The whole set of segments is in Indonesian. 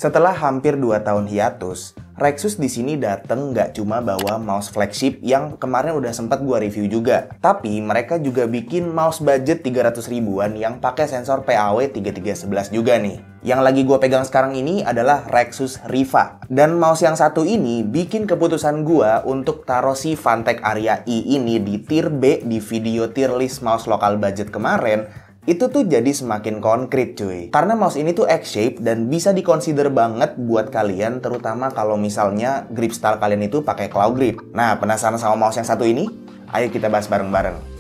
Setelah hampir 2 tahun hiatus, Rexus di sini dateng nggak cuma bawa mouse flagship yang kemarin udah sempat gua review juga, tapi mereka juga bikin mouse budget 300 ribuan yang pakai sensor PAW 3311 juga nih. Yang lagi gua pegang sekarang ini adalah Rexus Riva. Dan mouse yang satu ini bikin keputusan gua untuk taruh si Phanteks Aria I ini di tier B di video tier list mouse lokal budget kemarin. Itu tuh jadi semakin konkret cuy. Karena mouse ini tuh X-shape dan bisa dikonsider banget buat kalian, terutama kalau misalnya grip style kalian itu pakai claw grip. Nah, penasaran sama mouse yang satu ini? Ayo kita bahas bareng-bareng.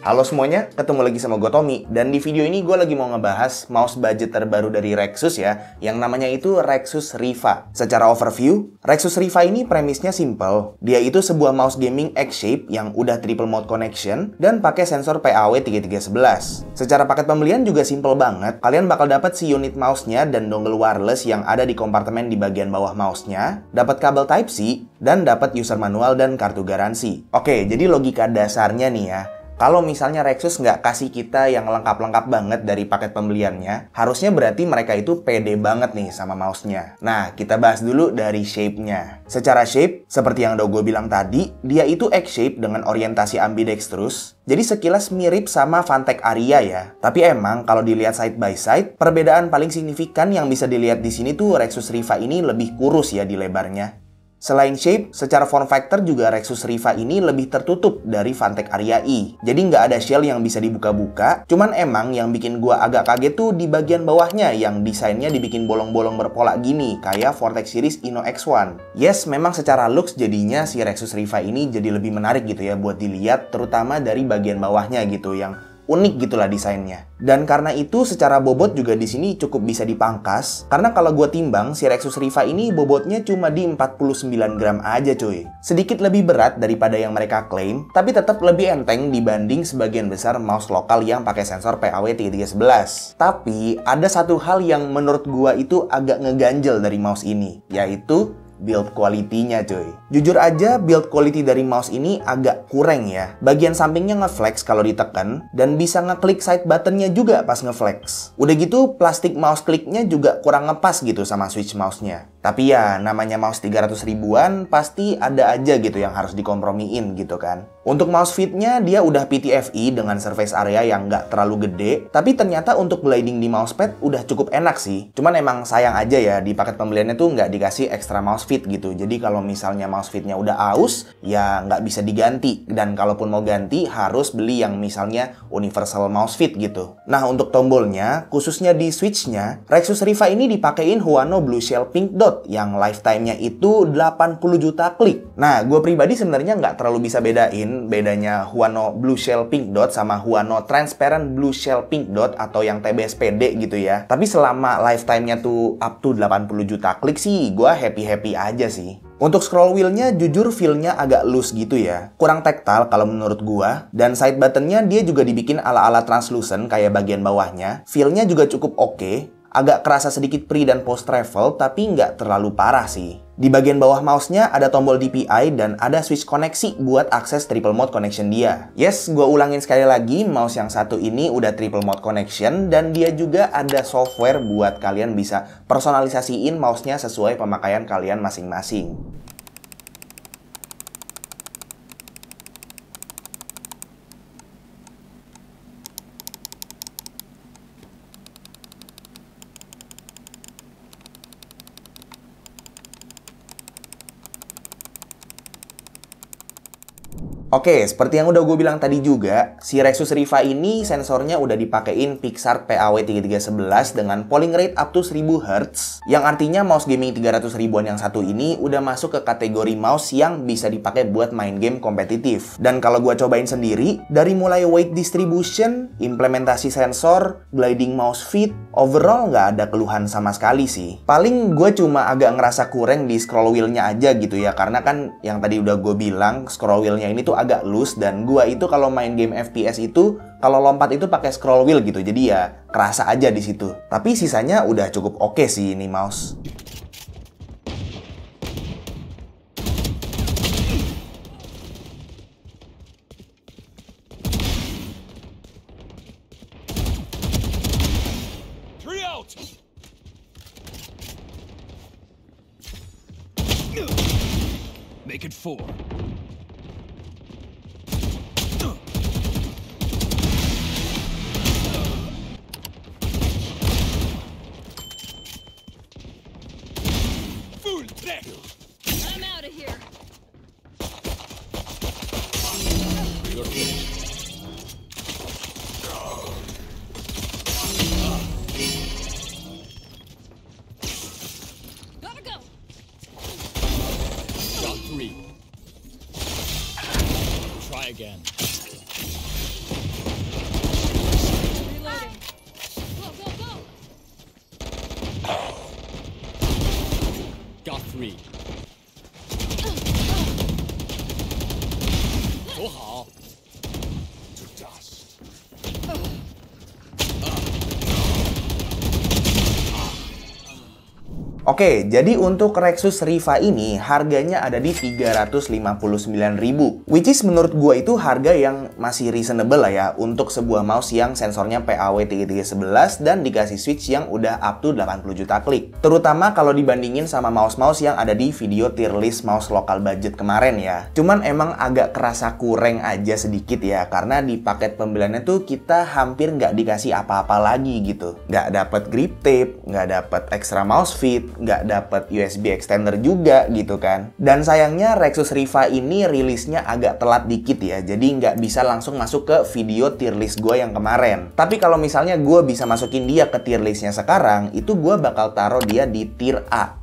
Halo semuanya, ketemu lagi sama gue Tommy. Dan di video ini gue lagi mau ngebahas mouse budget terbaru dari Rexus ya, yang namanya itu Rexus Riva. Secara overview, Rexus Riva ini premisnya simple. Dia itu sebuah mouse gaming X-shape yang udah triple mode connection dan pakai sensor PAW 3311. Secara paket pembelian juga simple banget. Kalian bakal dapat si unit mouse-nya dan dongle wireless yang ada di kompartemen di bagian bawah mouse-nya, dapat kabel Type-C, dan dapat user manual dan kartu garansi. Oke, jadi logika dasarnya nih ya. Kalau misalnya Rexus nggak kasih kita yang lengkap-lengkap banget dari paket pembeliannya, harusnya berarti mereka itu pede banget nih sama mouse-nya. Nah, kita bahas dulu dari shape-nya. Secara shape, seperti yang udah gue bilang tadi, dia itu X-shape dengan orientasi ambidextrous. Jadi sekilas mirip sama Phanteks Aria ya. Tapi emang kalau dilihat side by side, perbedaan paling signifikan yang bisa dilihat di sini tuh Rexus Riva ini lebih kurus ya di lebarnya. Selain shape, secara form factor juga Rexus Riva ini lebih tertutup dari Phanteks Aria I. Jadi nggak ada shell yang bisa dibuka-buka, cuman emang yang bikin gua agak kaget tuh di bagian bawahnya yang desainnya dibikin bolong-bolong berpola gini, kayak Vortex Series Inno X1. Yes, memang secara looks jadinya si Rexus Riva ini jadi lebih menarik gitu ya buat dilihat, terutama dari bagian bawahnya gitu yang unik gitulah desainnya. Dan karena itu secara bobot juga di sini cukup bisa dipangkas. Karena kalau gue timbang si Rexus Riva ini bobotnya cuma di 49 gram aja cuy. Sedikit lebih berat daripada yang mereka klaim, tapi tetap lebih enteng dibanding sebagian besar mouse lokal yang pakai sensor PAW 3311. Tapi ada satu hal yang menurut gue itu agak ngeganjel dari mouse ini, yaitu build quality-nya cuy. Jujur aja build quality dari mouse ini agak kurang ya. Bagian sampingnya ngeflex kalau ditekan dan bisa ngeklik side button-nya juga pas ngeflex. Udah gitu plastik mouse click-nya juga kurang ngepas gitu sama switch mouse-nya. Tapi ya namanya mouse 300 ribuan pasti ada aja gitu yang harus dikompromiin gitu kan. Untuk mouse fit-nya dia udah PTFE dengan surface area yang nggak terlalu gede. Tapi ternyata untuk gliding di mousepad udah cukup enak sih. Cuman emang sayang aja ya di paket pembeliannya tuh nggak dikasih extra mouse fit gitu. Jadi kalau misalnya mouse fitnya udah aus, ya nggak bisa diganti. Dan kalaupun mau ganti, harus beli yang misalnya universal mouse fit gitu. Nah, untuk tombolnya, khususnya di switch-nya, Rexus Riva ini dipakein Huano Blue Shell Pink Dot yang lifetime-nya itu 80 juta klik. Nah, gue pribadi sebenarnya nggak terlalu bisa bedain bedanya Huano Blue Shell Pink Dot sama Huano Transparent Blue Shell Pink Dot atau yang TBS-PD gitu ya. Tapi selama lifetime-nya tuh up to 80 juta klik sih, gue happy-happy aja sih. Untuk scroll wheel-nya jujur feel-nya agak loose gitu ya. Kurang tactile kalau menurut gua. Dan side button-nya dia juga dibikin ala-ala translucent kayak bagian bawahnya. Feel-nya juga cukup oke. Agak kerasa sedikit pre dan post travel tapi nggak terlalu parah sih. Di bagian bawah mouse-nya ada tombol DPI dan ada switch koneksi buat akses triple mode connection dia. Yes, gue ulangin sekali lagi, mouse yang satu ini udah triple mode connection dan dia juga ada software buat kalian bisa personalisasiin mouse-nya sesuai pemakaian kalian masing-masing. Oke, seperti yang udah gue bilang tadi juga, si Rexus Riva ini sensornya udah dipakein Pixar PAW 3311 dengan polling rate up to 1000 Hz, yang artinya mouse gaming 300 ribuan yang satu ini udah masuk ke kategori mouse yang bisa dipakai buat main game kompetitif. Dan kalau gue cobain sendiri, dari mulai weight distribution, implementasi sensor, gliding mouse fit, overall nggak ada keluhan sama sekali sih. Paling gue cuma agak ngerasa kurang di scroll wheel-nya aja gitu ya, karena kan yang tadi udah gue bilang, scroll wheel-nya ini tuh agak loose dan gua itu kalau main game FPS itu kalau lompat itu pakai scroll wheel gitu. Jadi ya kerasa aja di situ. Tapi sisanya udah cukup oke sih ini mouse. Make it 4. Full back. I'm out of here. You're finished. Gotta go. Got 3. Try again. Reloading. Go, go, go. Got 3. 走好。To dust. Oke, jadi untuk Rexus Riva ini harganya ada di 359.000, which is menurut gua itu harga yang masih reasonable lah ya untuk sebuah mouse yang sensornya PAW3311 dan dikasih switch yang udah up to 80 juta klik. Terutama kalau dibandingin sama mouse-mouse yang ada di video tier list mouse lokal budget kemarin ya. Cuman emang agak kerasa kurang aja sedikit ya, karena di paket pembeliannya tuh kita hampir nggak dikasih apa-apa lagi gitu. Nggak dapet grip tape, nggak dapet extra mouse fit, nggak dapet USB extender juga gitu kan. Dan sayangnya Rexus Riva ini rilisnya agak telat dikit ya, jadi nggak bisa langsung masuk ke video tier list gue yang kemarin. Tapi kalau misalnya gue bisa masukin dia ke tier listnya sekarang, itu gue bakal taruh dia di tier A.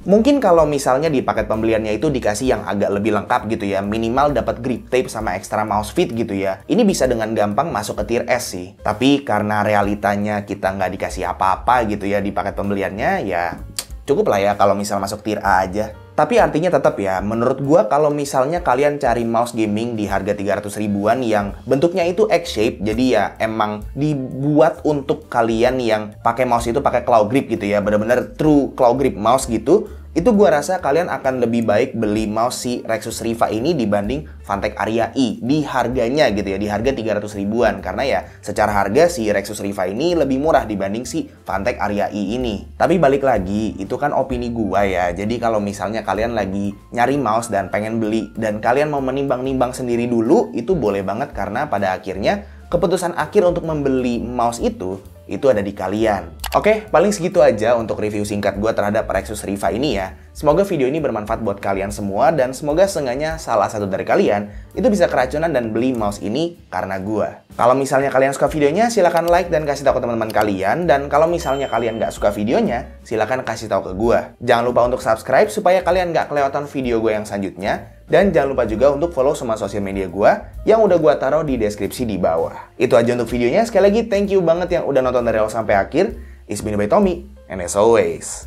Mungkin kalau misalnya di paket pembeliannya itu dikasih yang agak lebih lengkap gitu ya, minimal dapat grip tape sama extra mouse fit gitu ya, ini bisa dengan gampang masuk ke tier S sih. Tapi karena realitanya kita nggak dikasih apa-apa gitu ya di paket pembeliannya, ya cukup lah ya kalau misal masuk tier A aja. Tapi artinya tetap ya, menurut gua kalau misalnya kalian cari mouse gaming di harga 300 ribuan yang bentuknya itu X-shape, jadi ya emang dibuat untuk kalian yang pakai mouse itu pakai claw grip gitu ya, bener-bener true claw grip mouse gitu, itu gua rasa kalian akan lebih baik beli mouse si Rexus Riva ini dibanding Phanteks Aria E di harganya gitu ya, di harga 300 ribuan. Karena ya secara harga si Rexus Riva ini lebih murah dibanding si Phanteks Aria E ini. Tapi balik lagi, itu kan opini gua ya. Jadi kalau misalnya kalian lagi nyari mouse dan pengen beli dan kalian mau menimbang-nimbang sendiri dulu, itu boleh banget karena pada akhirnya keputusan akhir untuk membeli mouse itu ada di kalian. Oke, paling segitu aja untuk review singkat gue terhadap Rexus Riva ini ya. Semoga video ini bermanfaat buat kalian semua dan semoga seenggaknya salah satu dari kalian itu bisa keracunan dan beli mouse ini karena gue. Kalau misalnya kalian suka videonya, silahkan like dan kasih tahu ke teman-teman kalian. Dan kalau misalnya kalian nggak suka videonya, silahkan kasih tahu ke gue. Jangan lupa untuk subscribe supaya kalian nggak kelewatan video gue yang selanjutnya. Dan jangan lupa juga untuk follow semua sosial media gue yang udah gue taruh di deskripsi di bawah. Itu aja untuk videonya. Sekali lagi, thank you banget yang udah nonton dari awal sampai akhir. It's been by Tommy, and as always,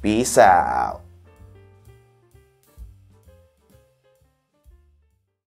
peace out.